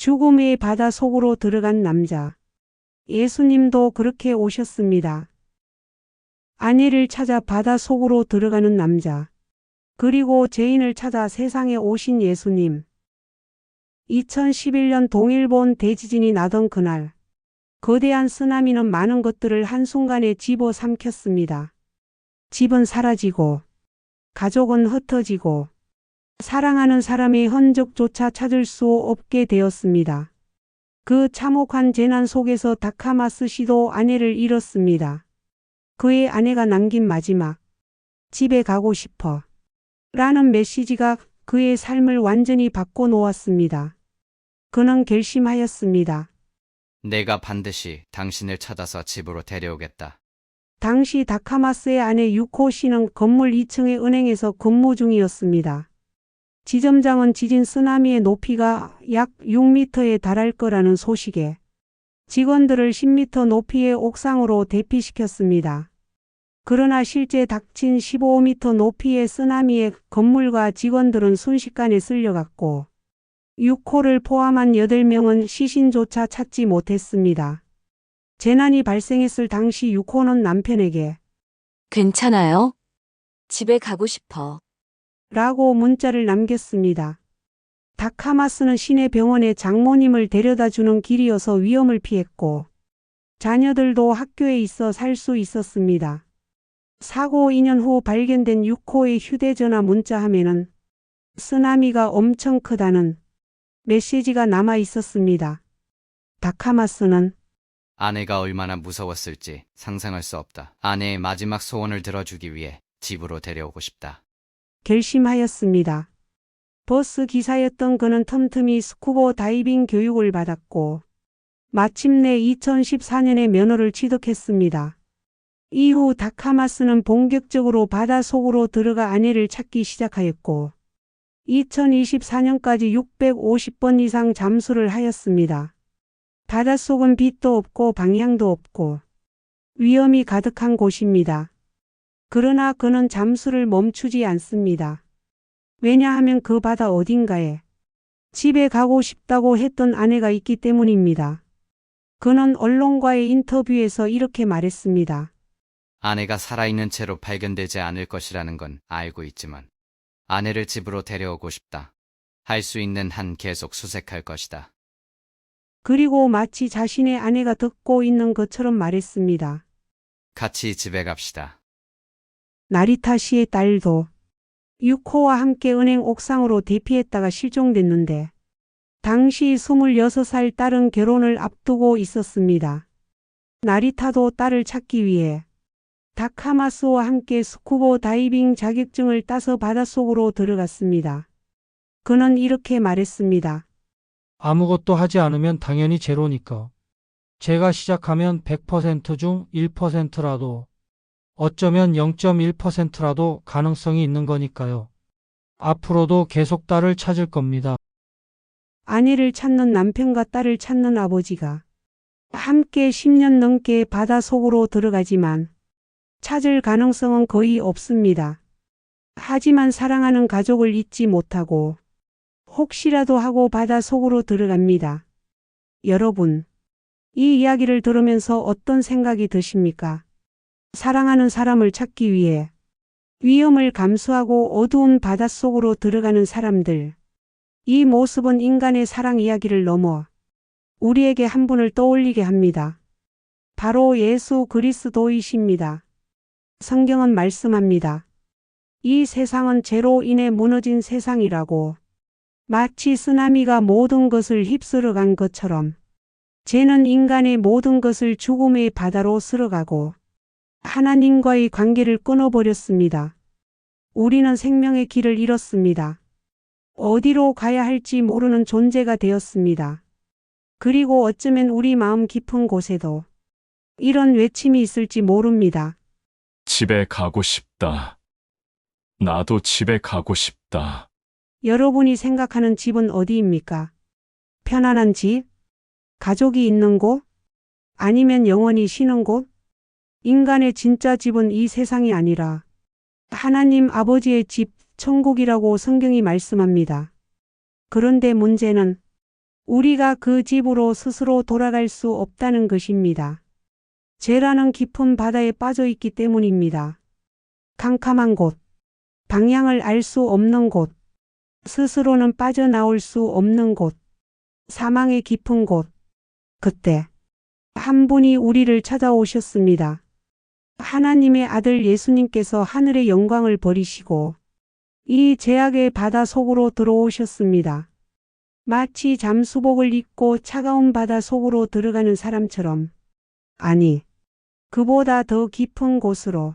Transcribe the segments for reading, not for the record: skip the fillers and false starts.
죽음의 바다 속으로 들어간 남자. 예수님도 그렇게 오셨습니다. 아내를 찾아 바다 속으로 들어가는 남자. 그리고 죄인을 찾아 세상에 오신 예수님. 2011년 동일본 대지진이 나던 그날. 거대한 쓰나미는 많은 것들을 한순간에 집어삼켰습니다. 집은 사라지고, 가족은 흩어지고, 사랑하는 사람의 흔적조차 찾을 수 없게 되었습니다. 그 참혹한 재난 속에서 다카마스 씨도 아내를 잃었습니다. 그의 아내가 남긴 마지막, 집에 가고 싶어 라는 메시지가 그의 삶을 완전히 바꿔놓았습니다. 그는 결심하였습니다. 내가 반드시 당신을 찾아서 집으로 데려오겠다. 당시 다카마스의 아내 유코 씨는 건물 2층의 은행에서 근무 중이었습니다. 지점장은 지진 쓰나미의 높이가 약 6m에 달할 거라는 소식에 직원들을 10m 높이의 옥상으로 대피시켰습니다. 그러나 실제 닥친 15m 높이의 쓰나미에 건물과 직원들은 순식간에 쓸려갔고 6호를 포함한 8명은 시신조차 찾지 못했습니다. 재난이 발생했을 당시 6호는 남편에게 괜찮아요? 집에 가고 싶어. 라고 문자를 남겼습니다. 다카마스는 시내 병원에 장모님을 데려다주는 길이어서 위험을 피했고 자녀들도 학교에 있어 살 수 있었습니다. 사고 2년 후 발견된 6호의 휴대전화 문자함에는 쓰나미가 엄청 크다는 메시지가 남아 있었습니다. 다카마스는 아내가 얼마나 무서웠을지 상상할 수 없다. 아내의 마지막 소원을 들어주기 위해 집으로 데려오고 싶다. 결심하였습니다. 버스 기사였던 그는 틈틈이 스쿠버 다이빙 교육을 받았고 마침내 2014년에 면허를 취득했습니다. 이후 다카마스는 본격적으로 바다 속으로 들어가 아내를 찾기 시작하였고 2024년까지 650번 이상 잠수를 하였습니다. 바닷속은 빛도 없고 방향도 없고 위험이 가득한 곳입니다. 그러나 그는 잠수를 멈추지 않습니다. 왜냐하면 그 바다 어딘가에 집에 가고 싶다고 했던 아내가 있기 때문입니다. 그는 언론과의 인터뷰에서 이렇게 말했습니다. 아내가 살아있는 채로 발견되지 않을 것이라는 건 알고 있지만 아내를 집으로 데려오고 싶다. 할 수 있는 한 계속 수색할 것이다. 그리고 마치 자신의 아내가 듣고 있는 것처럼 말했습니다. 같이 집에 갑시다. 나리타 씨의 딸도 6호와 함께 은행 옥상으로 대피했다가 실종됐는데 당시 26살 딸은 결혼을 앞두고 있었습니다. 나리타도 딸을 찾기 위해 다카마스와 함께 스쿠버 다이빙 자격증을 따서 바닷속으로 들어갔습니다. 그는 이렇게 말했습니다. 아무것도 하지 않으면 당연히 제로니까. 제가 시작하면 100% 중 1%라도, 어쩌면 0.1%라도 가능성이 있는 거니까요. 앞으로도 계속 딸을 찾을 겁니다. 아내를 찾는 남편과 딸을 찾는 아버지가 함께 10년 넘게 바닷속으로 들어가지만 찾을 가능성은 거의 없습니다. 하지만 사랑하는 가족을 잊지 못하고 혹시라도 하고 바닷속으로 들어갑니다. 여러분, 이 이야기를 들으면서 어떤 생각이 드십니까? 사랑하는 사람을 찾기 위해 위험을 감수하고 어두운 바닷속으로 들어가는 사람들. 이 모습은 인간의 사랑 이야기를 넘어 우리에게 한 분을 떠올리게 합니다. 바로 예수 그리스도이십니다. 성경은 말씀합니다. 이 세상은 죄로 인해 무너진 세상이라고. 마치 쓰나미가 모든 것을 휩쓸어간 것처럼 죄는 인간의 모든 것을 죽음의 바다로 쓸어가고 하나님과의 관계를 끊어버렸습니다. 우리는 생명의 길을 잃었습니다. 어디로 가야 할지 모르는 존재가 되었습니다. 그리고 어쩌면 우리 마음 깊은 곳에도 이런 외침이 있을지 모릅니다. 집에 가고 싶다. 나도 집에 가고 싶다. 여러분이 생각하는 집은 어디입니까? 편안한 집? 가족이 있는 곳? 아니면 영원히 쉬는 곳? 인간의 진짜 집은 이 세상이 아니라 하나님 아버지의 집, 천국이라고 성경이 말씀합니다. 그런데 문제는 우리가 그 집으로 스스로 돌아갈 수 없다는 것입니다. 죄라는 깊은 바다에 빠져 있기 때문입니다. 캄캄한 곳, 방향을 알 수 없는 곳, 스스로는 빠져나올 수 없는 곳, 사망의 깊은 곳. 그때 한 분이 우리를 찾아오셨습니다. 하나님의 아들 예수님께서 하늘의 영광을 버리시고 이 죄악의 바다 속으로 들어오셨습니다. 마치 잠수복을 입고 차가운 바다 속으로 들어가는 사람처럼, 아니, 그보다 더 깊은 곳으로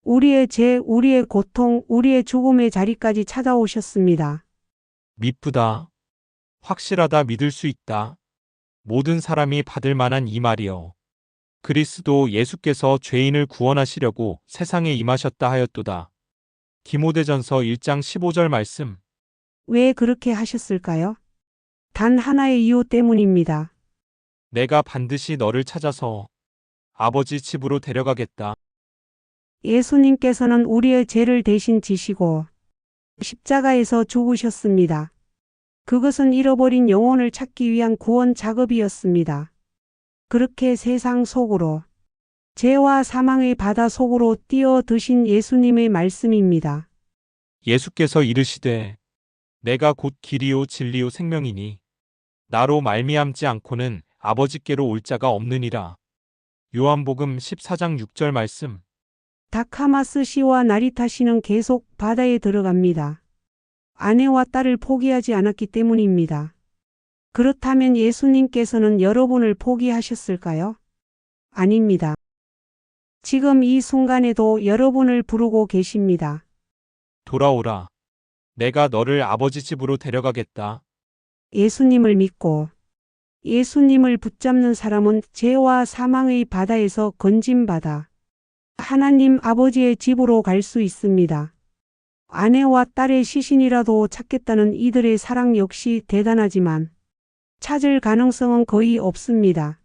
우리의 죄, 우리의 고통, 우리의 죽음의 자리까지 찾아오셨습니다. 미쁘다. 확실하다. 믿을 수 있다. 모든 사람이 받을 만한 이 말이여. 그리스도 예수께서 죄인을 구원하시려고 세상에 임하셨다 하였도다. 디모데전서 1장 15절 말씀. 왜 그렇게 하셨을까요? 단 하나의 이유 때문입니다. 내가 반드시 너를 찾아서 아버지 집으로 데려가겠다. 예수님께서는 우리의 죄를 대신 지시고 십자가에서 죽으셨습니다. 그것은 잃어버린 영혼을 찾기 위한 구원 작업이었습니다. 그렇게 세상 속으로, 죄와 사망의 바다 속으로 뛰어드신 예수님의 말씀입니다. 예수께서 이르시되 내가 곧 길이요 진리요 생명이니 나로 말미암지 않고는 아버지께로 올 자가 없느니라. 요한복음 14장 6절 말씀. 다카마스 씨와 나리타 씨는 계속 바다에 들어갑니다. 아내와 딸을 포기하지 않았기 때문입니다. 그렇다면 예수님께서는 여러분을 포기하셨을까요? 아닙니다. 지금 이 순간에도 여러분을 부르고 계십니다. 돌아오라. 내가 너를 아버지 집으로 데려가겠다. 예수님을 믿고 예수님을 붙잡는 사람은 죄와 사망의 바다에서 건짐받아 하나님 아버지의 집으로 갈 수 있습니다. 아내와 딸의 시신이라도 찾겠다는 이들의 사랑 역시 대단하지만 찾을 가능성은 거의 없습니다.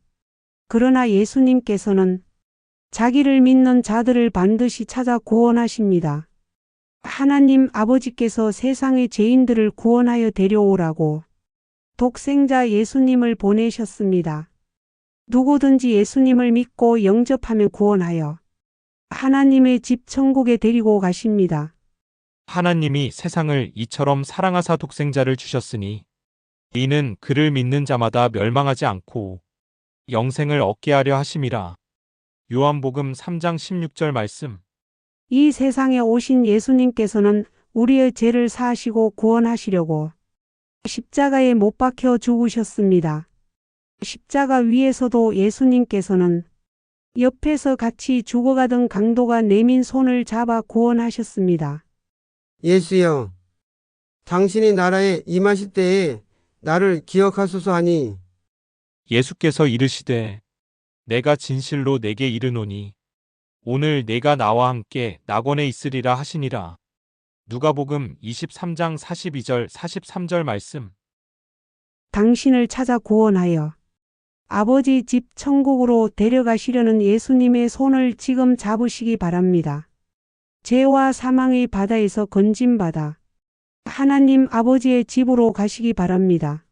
그러나 예수님께서는 자기를 믿는 자들을 반드시 찾아 구원하십니다. 하나님 아버지께서 세상의 죄인들을 구원하여 데려오라고 독생자 예수님을 보내셨습니다. 누구든지 예수님을 믿고 영접하면 구원하여 하나님의 집 천국에 데리고 가십니다. 하나님이 세상을 이처럼 사랑하사 독생자를 주셨으니 이는 그를 믿는 자마다 멸망하지 않고 영생을 얻게 하려 하심이라. 요한복음 3장 16절 말씀. 이 세상에 오신 예수님께서는 우리의 죄를 사하시고 구원하시려고 십자가에 못 박혀 죽으셨습니다. 십자가 위에서도 예수님께서는 옆에서 같이 죽어가던 강도가 내민 손을 잡아 구원하셨습니다. 예수여, 당신이 나라에 임하실 때에 나를 기억하소서 하니 예수께서 이르시되 내가 진실로 내게 이르노니 오늘 내가 나와 함께 낙원에 있으리라 하시니라. 누가복음 23장 42절 43절 말씀. 당신을 찾아 구원하여 아버지 집 천국으로 데려가시려는 예수님의 손을 지금 잡으시기 바랍니다. 죄와 사망의 바다에서 건짐받아 하나님 아버지의 집으로 가시기 바랍니다.